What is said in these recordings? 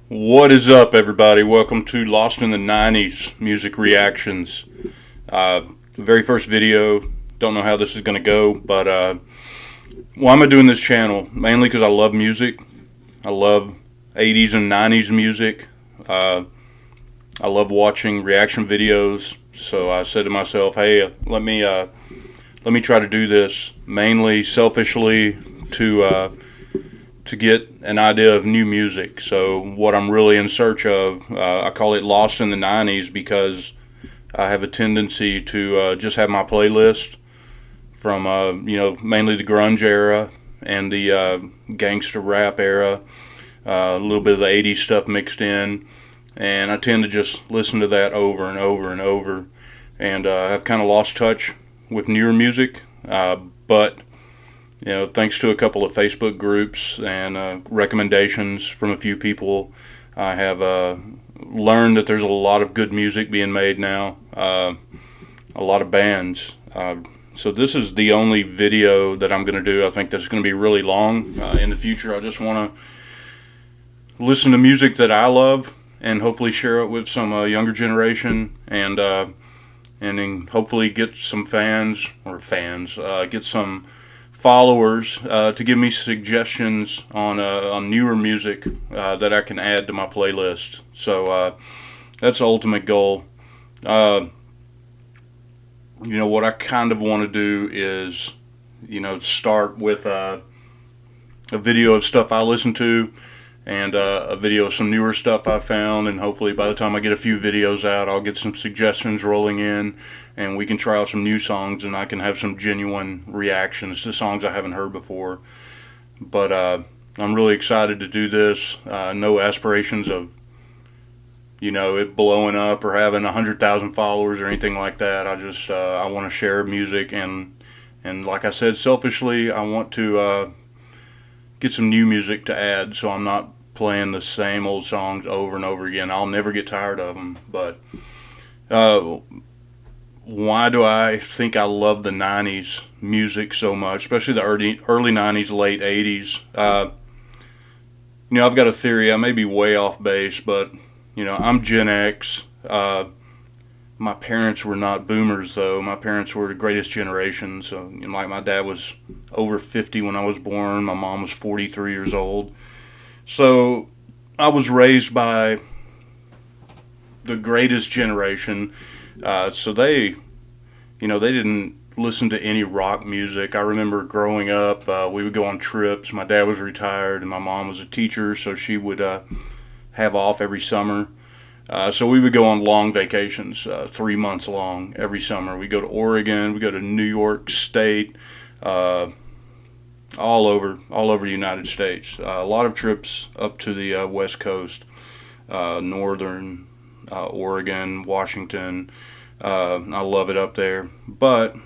What is up, everybody? Welcome to Lost in the 90s Music Reactions. The very first video, don't know how this is going to go, but why am I doing this channel? Mainly because I love music. I love 80s and 90s music. I love watching reaction videos, so I said to myself, hey, let me try to do this mainly selfishly to get an idea of new music. So what I'm really in search of, I call it Lost in the 90s because I have a tendency to just have my playlist from, mainly the grunge era and the gangster rap era, a little bit of the 80s stuff mixed in. And I tend to just listen to that over and over and over. And I've kind of lost touch with newer music, but thanks to a couple of Facebook groups and recommendations from a few people, I have learned that there's a lot of good music being made now, a lot of bands. So this is the only video that I'm going to do. I think that's going to be really long. In the future, I just want to listen to music that I love and hopefully share it with some younger generation, and then hopefully get some get some followers to give me suggestions on newer music that I can add to my playlist. So that's the ultimate goal. What I kind of want to do is, start with a video of stuff I listen to, and a video of some newer stuff I found, and hopefully by the time I get a few videos out, I'll get some suggestions rolling in, and we can try out some new songs, and I can have some genuine reactions to songs I haven't heard before. But I'm really excited to do this. No aspirations of, it blowing up or having 100,000 followers or anything like that. I want to share music, and like I said, selfishly, I want to get some new music to add, so I'm not playing the same old songs over and over again. I'll never get tired of them. But why do I think I love the 90s music so much, especially the early 90s, late 80s? I've got a theory. I may be way off base, but I'm Gen X. My parents were not boomers, though. My parents were the greatest generation. So, like, my dad was over 50 when I was born. My mom was 43 years old. So I was raised by the greatest generation. So they didn't listen to any rock music. I remember growing up, we would go on trips. My dad was retired, and my mom was a teacher, so she would have off every summer. So we would go on long vacations, 3 months long every summer. We go to Oregon, we go to New York State, all over the United States. A lot of trips up to the West Coast, northern Oregon, Washington. I love it up there. But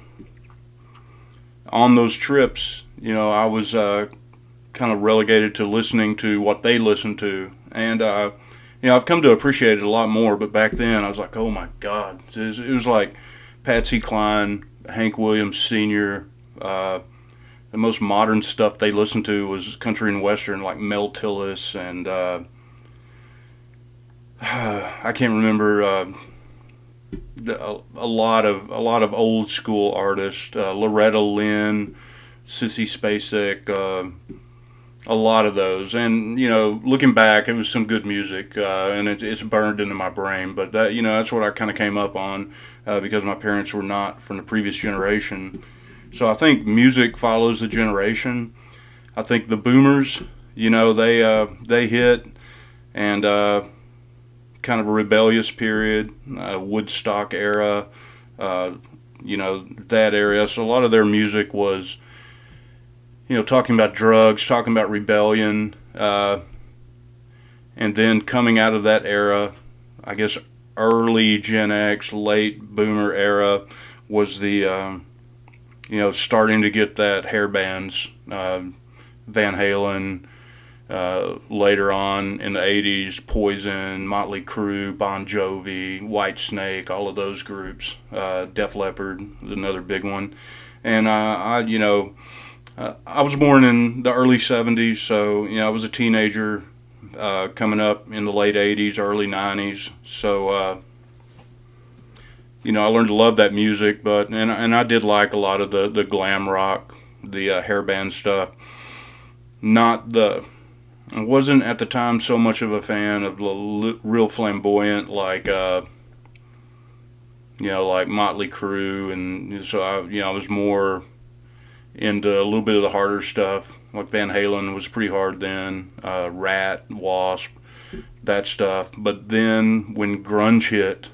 on those trips, I was kind of relegated to listening to what they listened to, and I've come to appreciate it a lot more. But back then, I was like, oh my God, it was like Patsy Cline, Hank Williams Sr. The most modern stuff they listened to was country and western, like Mel Tillis and I can't remember a lot of old school artists, Loretta Lynn, Sissy Spacek, a lot of those. And looking back, it was some good music, and it's burned into my brain. But that's what I kind of came up on because my parents were not from the previous generation. So I think music follows the generation. I think the boomers, they hit, and kind of a rebellious period, Woodstock era, that area. So a lot of their music was, talking about drugs, talking about rebellion, and then coming out of that era, I guess early Gen X, late boomer era was the starting to get that hair bands, Van Halen, later on in the 80s, Poison, Motley Crue, Bon Jovi, Whitesnake, all of those groups, Def Leppard, another big one. And I was born in the early 70s, so I was a teenager coming up in the late 80s, early 90s. So, you know, I learned to love that music, and I did like a lot of the glam rock, the hairband stuff. Not the I wasn't at the time so much of a fan of the real flamboyant, like you know, like Motley Crue, and so I was more into a little bit of the harder stuff. Like Van Halen was pretty hard then, Rat, Wasp, that stuff. But then when grunge hit,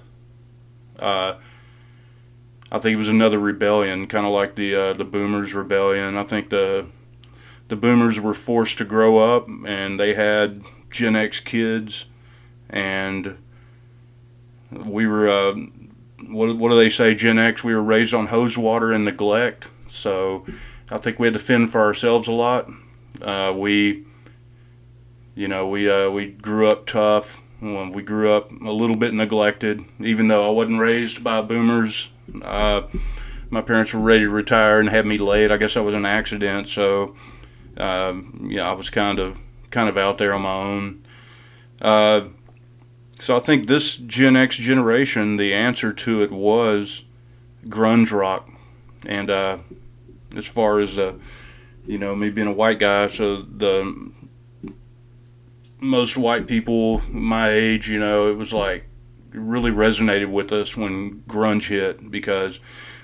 uh, I think it was another rebellion, kind of like the Boomers rebellion. I think the Boomers were forced to grow up, and they had Gen X kids, and we were what do they say? Gen X. We were raised on hose water and neglect. So I think we had to fend for ourselves a lot. We we grew up tough. We grew up a little bit neglected, even though I wasn't raised by boomers. My parents were ready to retire and had me late. I guess that was an accident. So I was kind of out there on my own. So I think this Gen X generation, the answer to it was grunge rock, and as far as me being a white guy, so the most white people my age, it was like it really resonated with us when grunge hit, because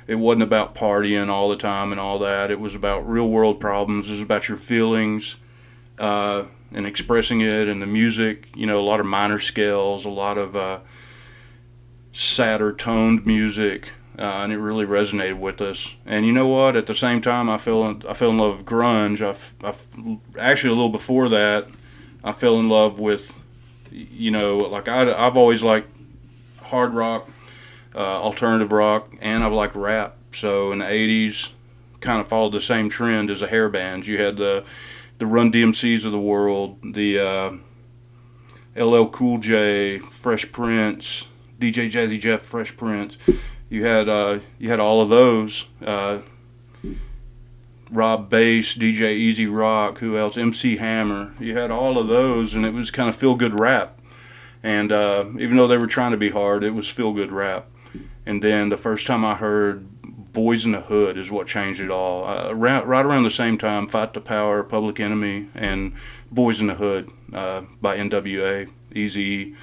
it wasn't about partying all the time and all that. It was about real world problems. It was about your feelings and expressing it, and the music. A lot of minor scales, a lot of sadder toned music. And it really resonated with us. And you know what? At the same time, I fell in love with grunge. Actually, a little before that, I fell in love with, like I've always liked hard rock, alternative rock, and I've liked rap. So in the '80s, kind of followed the same trend as the hair bands. You had the Run DMCs of the world, the LL Cool J, Fresh Prince, DJ Jazzy Jeff, Fresh Prince. You had all of those. Rob Bass, DJ Easy Rock, who else? MC Hammer. You had all of those, and it was kind of feel good rap. And even though they were trying to be hard, it was feel good rap. And then the first time I heard Boys in the Hood is what changed it all. Right around the same time, Fight the Power, Public Enemy, and Boys in the Hood by NWA, Eazy-E.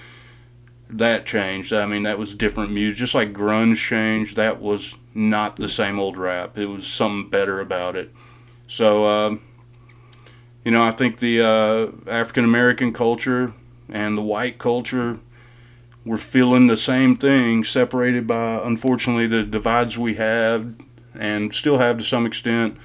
That changed. I mean, that was different music. Just like grunge changed, that was not the same old rap. It was something better about it. So, I think the African American culture and the white culture were feeling the same thing, separated by, unfortunately, the divides we have and still have to some extent,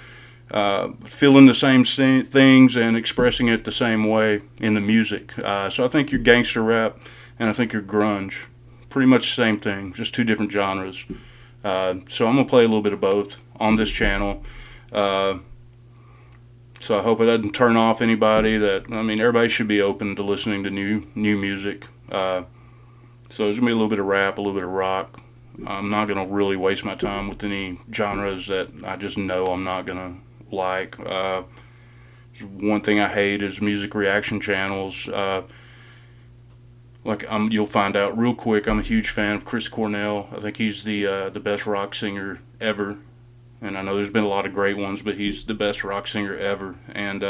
feeling the same things and expressing it the same way in the music. So I think your gangster rap and I think your grunge, pretty much the same thing, just two different genres. So I'm going to play a little bit of both on this channel. So I hope it doesn't turn off anybody. Everybody should be open to listening to new music. So there's going to be a little bit of rap, a little bit of rock. I'm not going to really waste my time with any genres that I just know I'm not going to like. One thing I hate is music reaction channels. You'll find out real quick, I'm a huge fan of Chris Cornell. I think he's the best rock singer ever. And I know there's been a lot of great ones, but he's the best rock singer ever. And,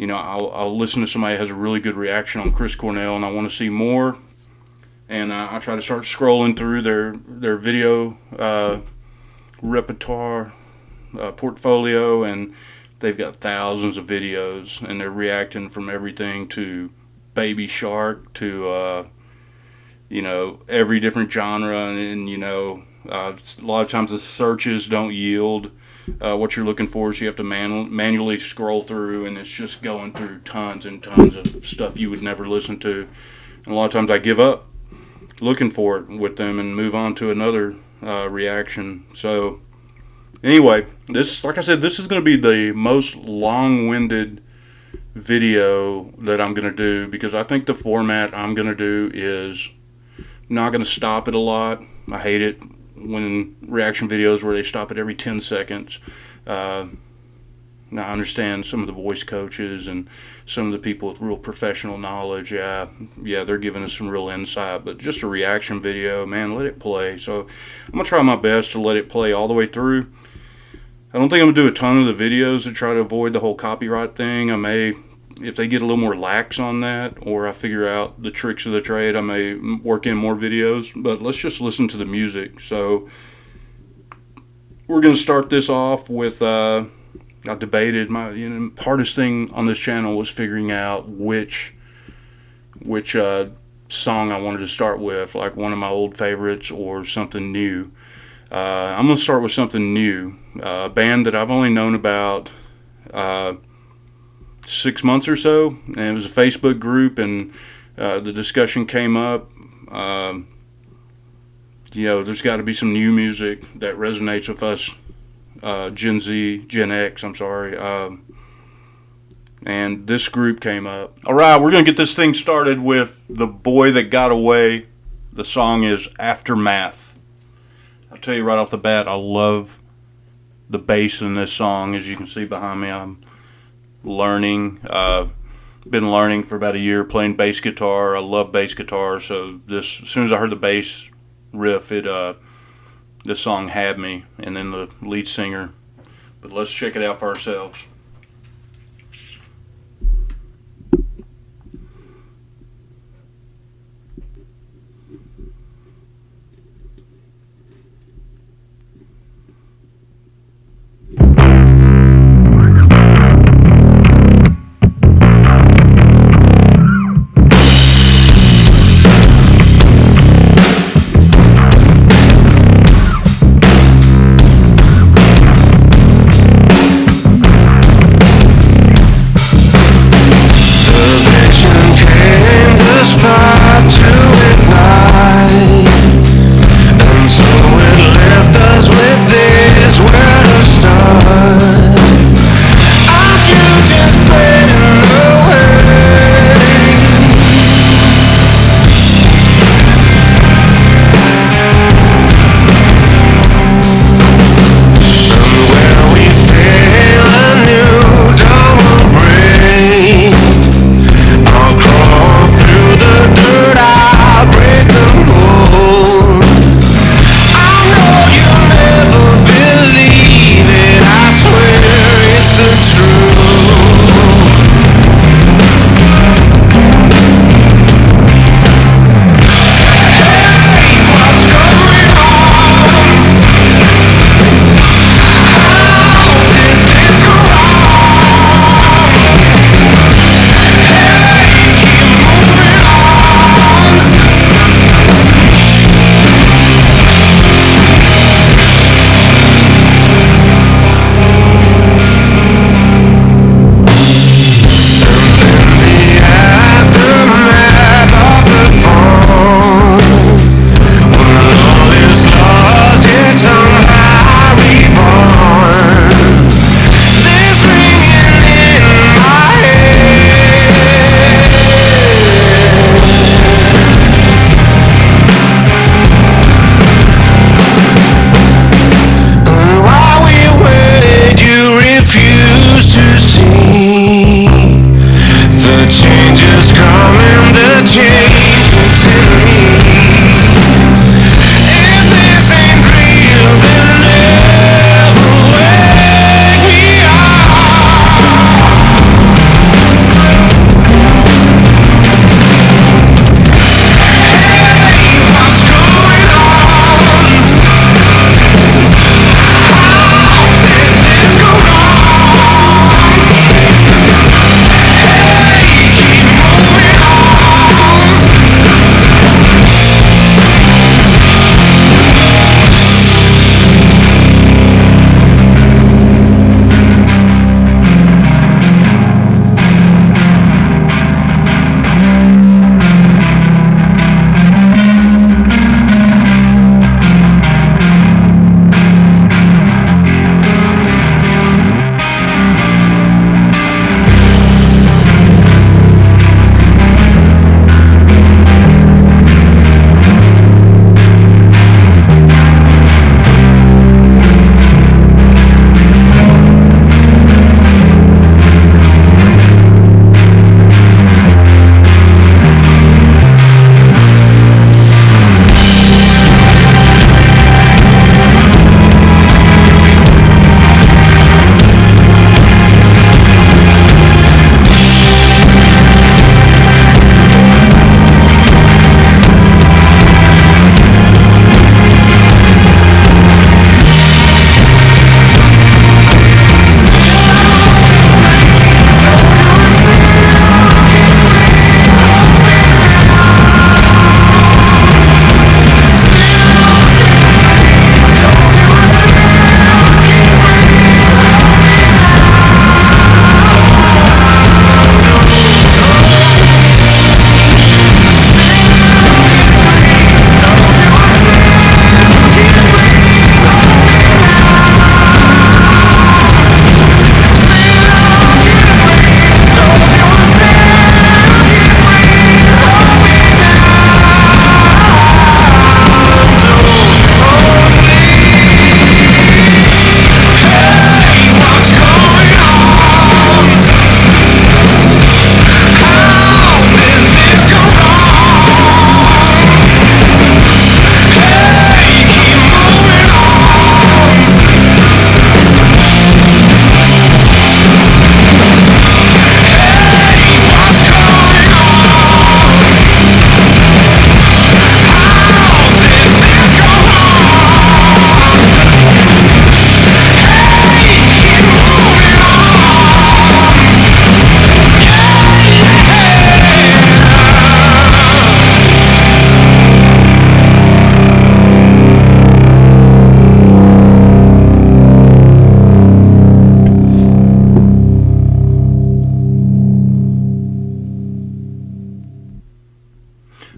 I'll listen to somebody that has a really good reaction on Chris Cornell, and I want to see more. And I try to start scrolling through their video repertoire, portfolio, and they've got thousands of videos, and they're reacting from everything to Baby Shark to every different genre, and a lot of times the searches don't yield what you're looking for, so you have to manually scroll through, and it's just going through tons and tons of stuff you would never listen to. And a lot of times I give up looking for it with them and move on to another reaction. So anyway, like I said, this is going to be the most long-winded video that I'm going to do, because I think the format I'm going to do is not going to stop it a lot. I hate it when reaction videos where they stop it every 10 seconds. Now, I understand some of the voice coaches and some of the people with real professional knowledge. Yeah, they're giving us some real insight. But just a reaction video, man, let it play. So I'm gonna try my best to let it play all the way through. I don't think I'm gonna do a ton of the videos to try to avoid the whole copyright thing. I may, if they get a little more lax on that, or I figure out the tricks of the trade, I may work in more videos. But let's just listen to the music. So we're gonna start this off with. I debated hardest thing on this channel was figuring out which song I wanted to start with, like one of my old favorites or something new. I'm gonna start with something new, a band that I've only known about 6 months or so, and it was a Facebook group, and the discussion came up. There's got to be some new music that resonates with us. Gen X, I'm sorry. And this group came up. All right, we're going to get this thing started with The Boy That Got Away. The song is Aftermath. I'll tell you right off the bat, I love the bass in this song. As you can see behind me, I'm learning. Been learning for about a year, playing bass guitar. I love bass guitar, so as soon as I heard the bass riff, this song had me, and then the lead singer. But let's check it out for ourselves.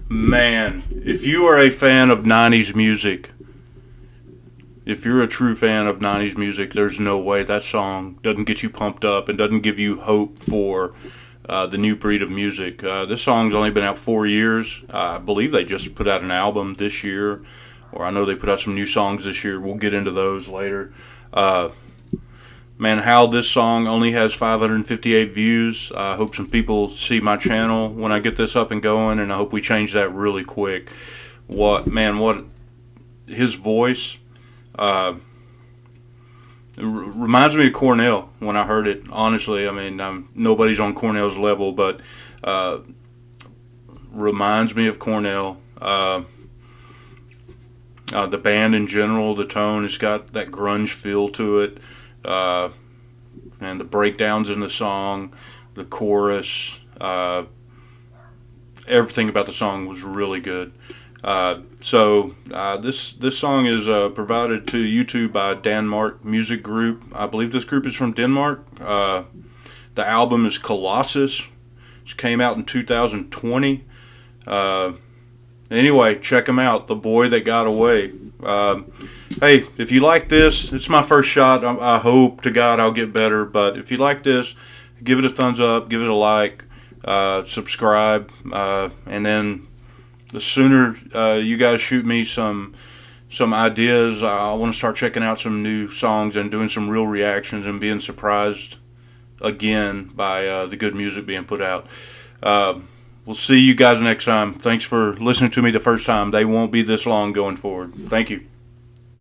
Man, if you are a fan of 90s music, if you're a true fan of 90s music, there's no way that song doesn't get you pumped up and doesn't give you hope for the new breed of music. This song's only been out 4 years. I believe they just put out an album this year, or I know they put out some new songs this year. We'll get into those later. Man, how this song only has 558 views. I hope some people see my channel when I get this up and going, and I hope we change that really quick. What his voice reminds me of Cornell when I heard it. Honestly, I mean, nobody's on Cornell's level, but reminds me of Cornell. The band in general, the tone, it's got that grunge feel to it. And the breakdowns in the song, the chorus, everything about the song was really good. So this song is provided to YouTube by Danmark Music Group. I believe this group is from Denmark. The album is Colossus, which came out in 2020. Anyway, check them out. The Boy That Got Away. Hey, if you like this, it's my first shot. I hope to God I'll get better. But if you like this, give it a thumbs up, give it a like, subscribe, and then the sooner you guys shoot me some ideas, I want to start checking out some new songs and doing some real reactions and being surprised again by the good music being put out. We'll see you guys next time. Thanks for listening to me the first time. They won't be this long going forward. Thank you.